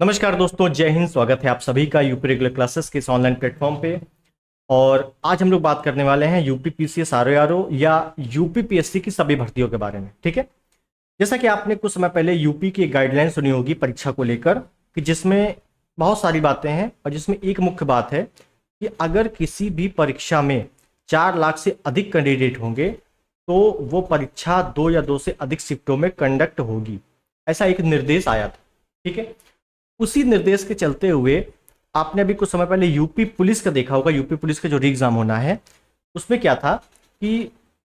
नमस्कार दोस्तों, जय हिंद। स्वागत है आप सभी का यूपी रेगुलर क्लासेस के इस ऑनलाइन प्लेटफॉर्म पे। और आज हम लोग बात करने वाले हैं यूपी पीसीएस आरओ या यूपी पीएससी की सभी भर्तियों के बारे में। ठीक है, जैसा कि आपने कुछ समय पहले यूपी की एक गाइडलाइन सुनी होगी परीक्षा को लेकर, कि जिसमें बहुत सारी बातें हैं और जिसमें एक मुख्य बात है कि अगर किसी भी परीक्षा में 4 लाख से अधिक कैंडिडेट होंगे तो वो परीक्षा 2 या 2 से अधिक शिफ्टों में कंडक्ट होगी। ऐसा एक निर्देश आया था। ठीक है, उसी निर्देश के चलते हुए आपने अभी कुछ समय पहले यूपी पुलिस का देखा होगा। यूपी पुलिस का जो री एग्जाम होना है उसमें क्या था कि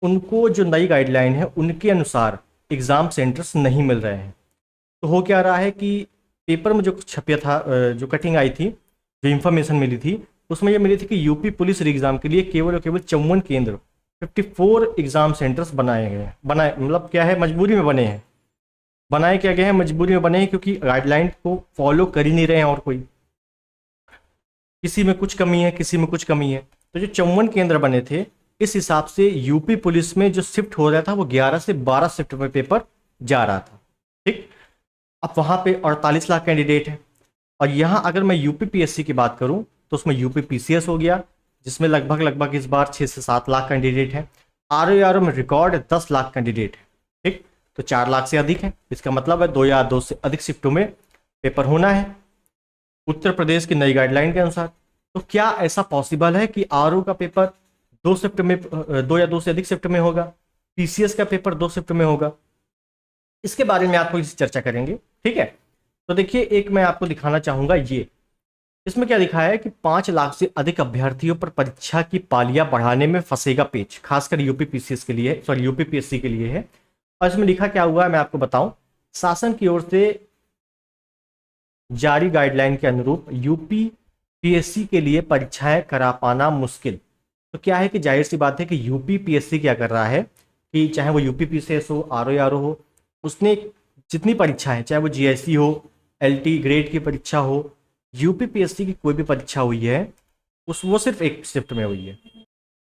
उनको जो नई गाइडलाइन है उनके अनुसार एग्जाम सेंटर्स नहीं मिल रहे हैं। तो हो क्या रहा है कि पेपर में जो छपया था, जो कटिंग आई थी, जो इंफॉर्मेशन मिली थी, उसमें यह मिली थी कि यूपी पुलिस री एग्जाम के लिए केवल और केवल 54 केंद्र, 54 एग्जाम सेंटर्स बनाए गए हैं। बनाए मतलब क्या है, मजबूरी में बने हैं। बनाए क्या गए हैं, मजबूरी में बने हैं, क्योंकि गाइडलाइन को फॉलो कर ही नहीं रहे हैं। और कोई किसी में कुछ कमी है, किसी में कुछ कमी है। तो जो 54 केंद्र बने थे, इस हिसाब से यूपी पुलिस में जो शिफ्ट हो रहा था वो 11 से 12 शिफ्ट में पेपर जा रहा था। ठीक, अब वहां पे 48 लाख कैंडिडेट है। और यहाँ अगर मैं यूपी पीएससी की बात करूं तो उसमें यूपी पीसीएस हो गया, जिसमें लगभग लगभग इस बार 6 से 7 लाख कैंडिडेट हैं। आरओ में रिकॉर्ड 10 लाख कैंडिडेट है। ठीक, तो 4 लाख से अधिक है। इसका मतलब है 2 या 2 से अधिक शिफ्टों में पेपर होना है उत्तर प्रदेश की नई गाइडलाइन के अनुसार। तो क्या ऐसा पॉसिबल है कि आरओ का पेपर 2 शिफ्ट में, 2 या 2 से अधिक शिफ्ट में होगा, पीसीएस का पेपर 2 शिफ्ट में होगा? इसके बारे में आपको इस चर्चा करेंगे। ठीक है, तो देखिए, एक मैं आपको दिखाना चाहूंगा। ये इसमें क्या दिखाया है कि 5 लाख से अधिक अभ्यर्थियों पर परीक्षा की पालियां बढ़ाने में फंसेगा पेच, खासकर यूपी पीसीएस के लिए, सॉरी यूपी पीएससी के लिए है। और इसमें लिखा क्या हुआ है मैं आपको बताऊं। शासन की ओर से जारी गाइडलाइन के अनुरूप यूपी पीएससी के लिए परीक्षाएं करा पाना मुश्किल। तो क्या है कि जाहिर सी बात है कि यूपी पीएससी क्या कर रहा है कि चाहे वो यूपी पीसीएस हो, आरओ हो, उसने जितनी परीक्षाएं, चाहे वो जीएससी हो, एलटी ग्रेड की परीक्षा हो, यूपी पीएससी की कोई भी परीक्षा हुई है वो सिर्फ एक शिफ्ट में हुई है।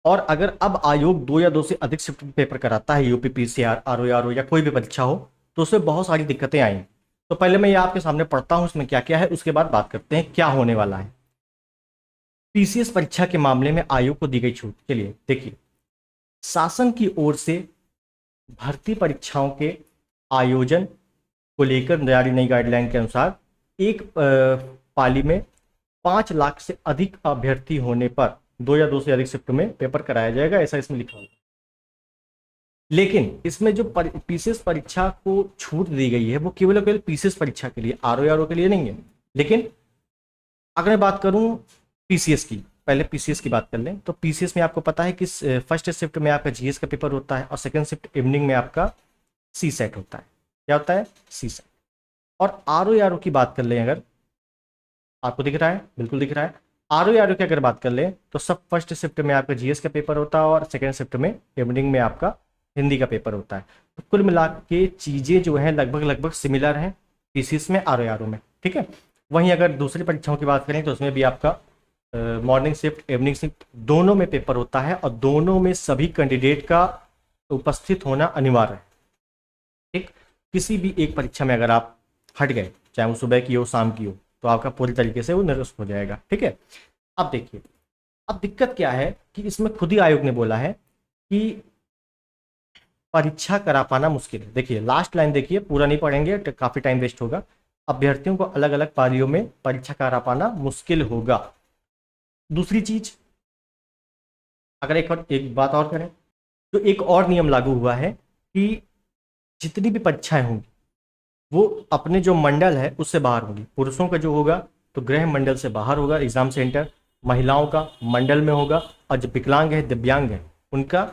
और अगर अब आयोग 2 या 2 से अधिक शिफ्ट पेपर कराता है, यूपी पीसीआर, आरओ या कोई भी परीक्षा हो, तो उसमें बहुत सारी दिक्कतें आई। तो पहले मैं ये आपके सामने पढ़ता हूं इसमें क्या क्या है, उसके बाद बात करते हैं क्या होने वाला है। पीसीएस परीक्षा के मामले में आयोग को दी गई छूट। चलिए देखिए, शासन की ओर से भर्ती परीक्षाओं के आयोजन को लेकर जारी नई गाइडलाइन के अनुसार एक पाली में 5 लाख से अधिक अभ्यर्थी होने पर 2 या 2 से अधिक शिफ्ट में पेपर कराया जाएगा, ऐसा इसमें लिखा हुआ। लेकिन इसमें जो पीसीएस परीक्षा को छूट दी गई है वो केवल और केवल पीसीएस परीक्षा के लिए, आरओ के लिए नहीं है। लेकिन अगर मैं बात करूं पीसीएस की, पहले पीसीएस की बात कर लें, तो पीसीएस में आपको पता है कि फर्स्ट शिफ्ट में आपका जीएस का पेपर होता है और सेकंड शिफ्ट इवनिंग में आपका सी सेट होता है। क्या होता है? सी सेट। और आरओ की बात कर लें, अगर आपको दिख रहा है, बिल्कुल दिख रहा है। आरओ की अगर बात कर लें तो सब फर्स्ट शिफ्ट में आपका जीएस का पेपर होता है और सेकंड शिफ्ट में इवनिंग में आपका हिंदी का पेपर होता है। तो कुल मिला के चीज़ें जो हैं लगभग लगभग सिमिलर हैं पीसीएस में, आरओ में। ठीक है, वहीं अगर दूसरी परीक्षाओं की बात करें तो उसमें भी आपका मॉर्निंग शिफ्ट, इवनिंग शिफ्ट दोनों में पेपर होता है और दोनों में सभी कैंडिडेट का उपस्थित होना अनिवार्य है। ठीक, किसी भी एक परीक्षा में अगर आप हट गए, चाहे वो सुबह की हो, शाम की हो, तो आपका पूरी तरीके से वो निरस्त हो जाएगा। ठीक है, अब देखिए, अब दिक्कत क्या है कि इसमें खुद ही आयोग ने बोला है कि परीक्षा करा पाना मुश्किल है। देखिए लास्ट लाइन देखिए, पूरा नहीं पढ़ेंगे तो काफी टाइम वेस्ट होगा। अभ्यर्थियों को अलग अलग पारियों में परीक्षा करा पाना मुश्किल होगा। दूसरी चीज, अगर एक बात और करें तो एक और नियम लागू हुआ है कि जितनी भी परीक्षाएं होंगी वो अपने जो मंडल है उससे बाहर होगी। पुरुषों का जो होगा तो गृह मंडल से बाहर होगा एग्जाम सेंटर, महिलाओं का मंडल में होगा, और जो विकलांग है, दिव्यांग है, उनका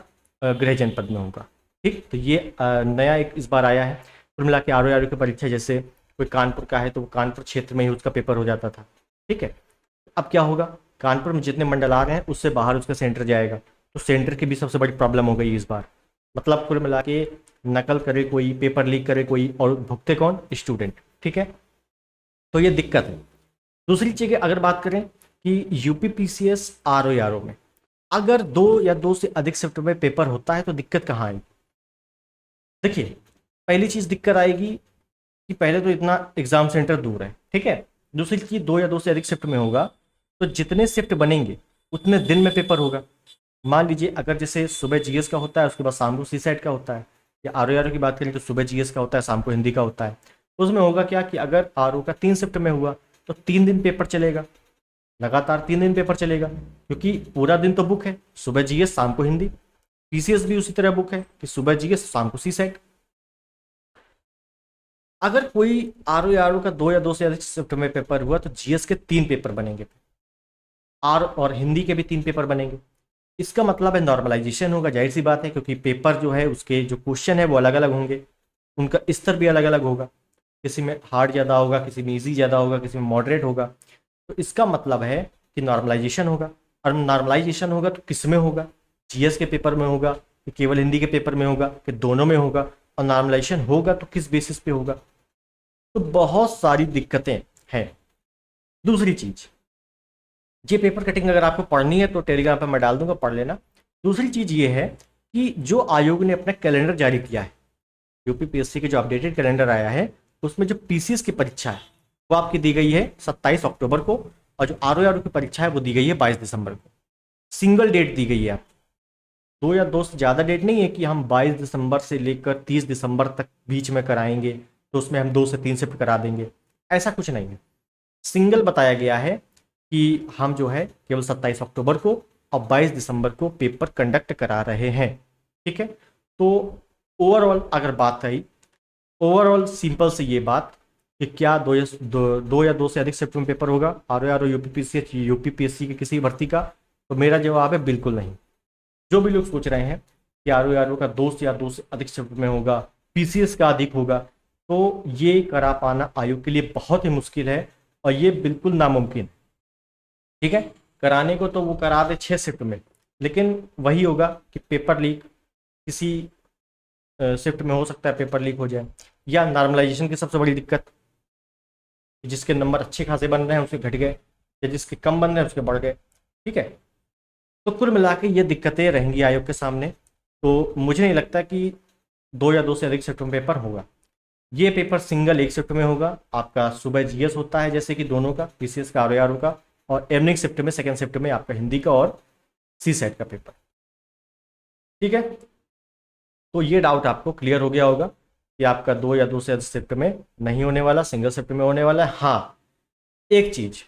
गृह जनपद में होगा। ठीक, तो ये नया एक इस बार आया है। कुल मिला के आरओ की परीक्षा, जैसे कोई कानपुर का है तो वो कानपुर क्षेत्र में ही उसका पेपर हो जाता था। ठीक है, अब क्या होगा, कानपुर में जितने मंडल आ रहे हैं उससे बाहर उसका सेंटर जाएगा। तो सेंटर की भी सबसे बड़ी प्रॉब्लम हो गई इस बार। मतलब कुल मिला के नकल करे कोई, पेपर लीक करे कोई, और भुगते कौन? स्टूडेंट। ठीक है, तो ये दिक्कत है। दूसरी चीज़ अगर बात करें कि यूपी पीसीएस आरओ में अगर 2 या 2 से अधिक शिफ्ट में पेपर होता है तो दिक्कत कहाँ आएगी? देखिए, पहली चीज़ दिक्कत आएगी कि पहले तो इतना एग्जाम सेंटर दूर है। ठीक है, दूसरी चीज, 2 या 2 से अधिक शिफ्ट में होगा तो जितने शिफ्ट बनेंगे उतने दिन में पेपर होगा। मान लीजिए अगर जैसे सुबह जीएस का होता है, उसके बाद शाम को सी सेट का होता है, या आर की बात करें तो सुबह जीएस का होता है, शाम को हिंदी का होता है। तो उसमें होगा क्या कि अगर आर का 3 शिफ्ट में हुआ तो 3 दिन पेपर चलेगा, लगातार 3 दिन पेपर चलेगा, क्योंकि पूरा दिन तो बुक है, सुबह जीएस शाम को हिंदी। पीसीएस भी उसी तरह बुक है कि सुबह जीएस शाम को सी सेट। अगर कोई आर का 2 या 2 से अधिक शिफ्ट में पेपर हुआ तो जीएस के 3 पेपर बनेंगे, आर और हिंदी के भी 3 पेपर बनेंगे। इसका मतलब है नॉर्मलाइजेशन होगा, जाहिर सी बात है, क्योंकि पेपर जो है उसके जो क्वेश्चन है वो अलग अलग होंगे, उनका स्तर भी अलग अलग होगा, किसी में हार्ड ज़्यादा होगा, किसी में ईजी ज़्यादा होगा, किसी में मॉडरेट होगा। तो इसका मतलब है कि नॉर्मलाइजेशन होगा, और नॉर्मलाइजेशन होगा तो किस में होगा, जीएस के पेपर में होगा कि केवल हिंदी के पेपर में होगा कि दोनों में होगा, और नॉर्मलाइजेशन होगा तो किस बेसिस पे होगा। तो बहुत सारी दिक्कतें हैं। दूसरी चीज, ये पेपर कटिंग अगर आपको पढ़नी है तो टेलीग्राम पर मैं डाल दूंगा, पढ़ लेना। दूसरी चीज ये है कि जो आयोग ने अपना कैलेंडर जारी किया है, यूपीपीएससी के जो अपडेटेड कैलेंडर आया है, उसमें जो पीसीएस की परीक्षा है वो आपकी दी गई है 27 अक्टूबर को, और जो आर की परीक्षा है वो दी गई है 22 दिसंबर को। सिंगल डेट दी गई है आप, 2 या 2 से ज़्यादा डेट नहीं है कि हम 22 दिसंबर से लेकर 30 दिसंबर तक बीच में कराएंगे तो उसमें हम 2 से 3 शिफ्ट करा देंगे, ऐसा कुछ नहीं है। सिंगल बताया गया है कि हम जो है केवल 27 अक्टूबर को और 22 दिसंबर को पेपर कंडक्ट करा रहे हैं। ठीक है, तो ओवरऑल अगर बात रही, ओवरऑल सिंपल से ये बात कि क्या 2 या 2 से अधिक शिफ्ट में पेपर होगा आर यूपीपीएससी की किसी भर्ती का, तो मेरा जवाब है बिल्कुल नहीं। जो भी लोग सोच रहे हैं कि आर का 2 या 2 से अधिक शिफ्ट में होगा, पीसीएस का अधिक होगा, तो ये करा पाना आयोग के लिए बहुत ही मुश्किल है और ये बिल्कुल नामुमकिन। ठीक है, कराने को तो वो करा दे 6 शिफ्ट में, लेकिन वही होगा कि पेपर लीक, किसी शिफ्ट में हो सकता है पेपर लीक हो जाए, या नॉर्मलाइजेशन की सबसे बड़ी दिक्कत, जिसके नंबर अच्छे खासे बन रहे हैं उसके घट गए, या जिसके कम बन रहे हैं उसके बढ़ गए। ठीक है, तो कुल मिला के ये दिक्कतें रहेंगी आयोग के सामने। तो मुझे नहीं लगता कि 2 या 2 से अधिक शिफ्ट में पेपर होगा। ये पेपर सिंगल एक शिफ्ट में होगा। आपका सुबह जीएस होता है जैसे कि दोनों का, पीसीएस का आर का, और इवनिंग शिफ्ट में सेकेंड शिफ्ट में आपका हिंदी का और सी सेट का पेपर। ठीक है, तो ये डाउट आपको क्लियर हो गया होगा कि आपका 2 या 2 से अधिक शिफ्ट में नहीं होने वाला, सिंगल शिफ्ट में होने वाला है। हाँ, एक चीज,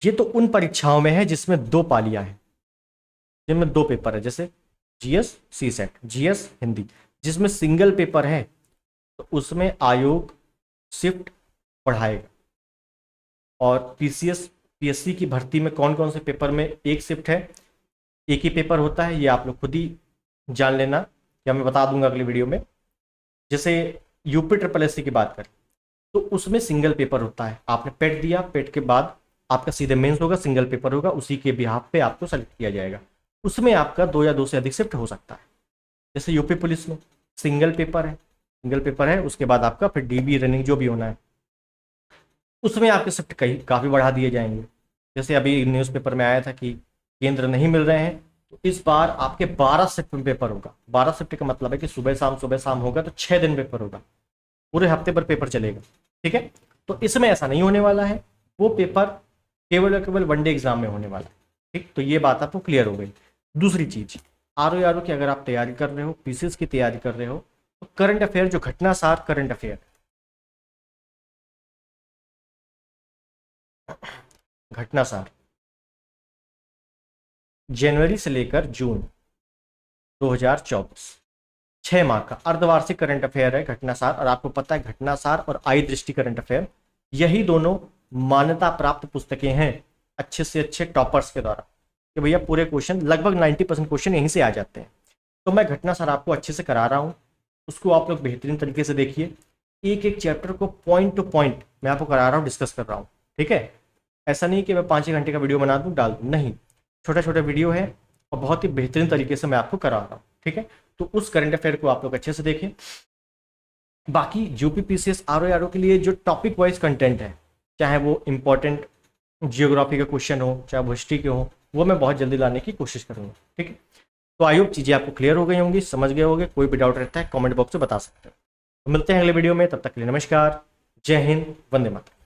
ये तो उन परीक्षाओं में है जिसमें 2 पालियां हैं, जिनमें 2 पेपर है, जैसे जीएस सी सेट, जीएस हिंदी। जिसमें सिंगल पेपर है तो उसमें आयोग शिफ्ट बढ़ाएगा। और पीसीएस पीएससी की भर्ती में कौन कौन से पेपर में एक शिफ्ट है, एक ही पेपर होता है, ये आप लोग खुद ही जान लेना, या मैं बता दूंगा अगली वीडियो में। जैसे यूपी ट्रिपल एससी की बात करें तो उसमें सिंगल पेपर होता है, आपने पेट दिया, पेट के बाद आपका सीधे मेंस होगा, सिंगल पेपर होगा, उसी के बिहाफ पे आपको सेलेक्ट किया जाएगा। उसमें आपका 2 या 2 से अधिक शिफ्ट हो सकता है। जैसे यूपी पुलिस में सिंगल पेपर है, उसके बाद आपका फिर डीबी रनिंग जो भी होना है, उसमें आपके शिफ्ट काफ़ी बढ़ा दिए जाएंगे। जैसे अभी न्यूज़पेपर में आया था कि केंद्र नहीं मिल रहे हैं, तो इस बार आपके 12 शिफ्ट में पेपर होगा। 12 शिफ्ट का मतलब है कि सुबह शाम होगा, तो 6 दिन पेपर होगा, पूरे हफ्ते पर पेपर चलेगा। ठीक है, तो इसमें ऐसा नहीं होने वाला है, वो पेपर केवल और केवल वनडे एग्जाम में होने वाला है। ठीक, तो ये बात आपको क्लियर हो गई। दूसरी चीज, आर की अगर आप तैयारी कर रहे हो, पीसीएस की तैयारी कर रहे हो, तो करंट अफेयर, जो घटनासार करंट अफेयर, घटनासार जनवरी से लेकर जून 2024, 6 माह का अर्धवार्षिक करंट अफेयर है घटनासार। और आपको पता है घटनासार और आई दृष्टि करंट अफेयर, यही दोनों मान्यता प्राप्त पुस्तकें हैं अच्छे से अच्छे टॉपर्स के द्वारा, कि भैया पूरे क्वेश्चन लगभग 90% क्वेश्चन यहीं से आ जाते हैं। तो मैं घटनासार आपको अच्छे से करा रहा हूँ, उसको आप लोग बेहतरीन तरीके से देखिए। एक एक चैप्टर को पॉइंट टू पॉइंट मैं आपको करा रहा हूँ, डिस्कस कर रहा हूँ। ठीक है, ऐसा नहीं कि मैं 5-6 घंटे का वीडियो बना दूँ डाल दूँ, नहीं, छोटा छोटा वीडियो है और बहुत ही बेहतरीन तरीके से मैं आपको करा रहा हूँ। ठीक है, तो उस करंट अफेयर को आप लोग अच्छे से देखें। बाकी यूपीपीसीएस आर के लिए जो टॉपिक वाइज कंटेंट है, चाहे वो इंपॉर्टेंट जियोग्राफी का क्वेश्चन हो, चाहे वो हिस्ट्री के हो, वो मैं बहुत जल्दी लाने की कोशिश करूँगा। ठीक है, तो आई होप चीज़ें आपको क्लियर हो गई होंगी, समझ गए होंगे। कोई भी डाउट रहता है कमेंट बॉक्स में बता सकते हो। तो मिलते हैं अगले वीडियो में, तब तक के लिए नमस्कार, जय हिंद, वंदे मातरम।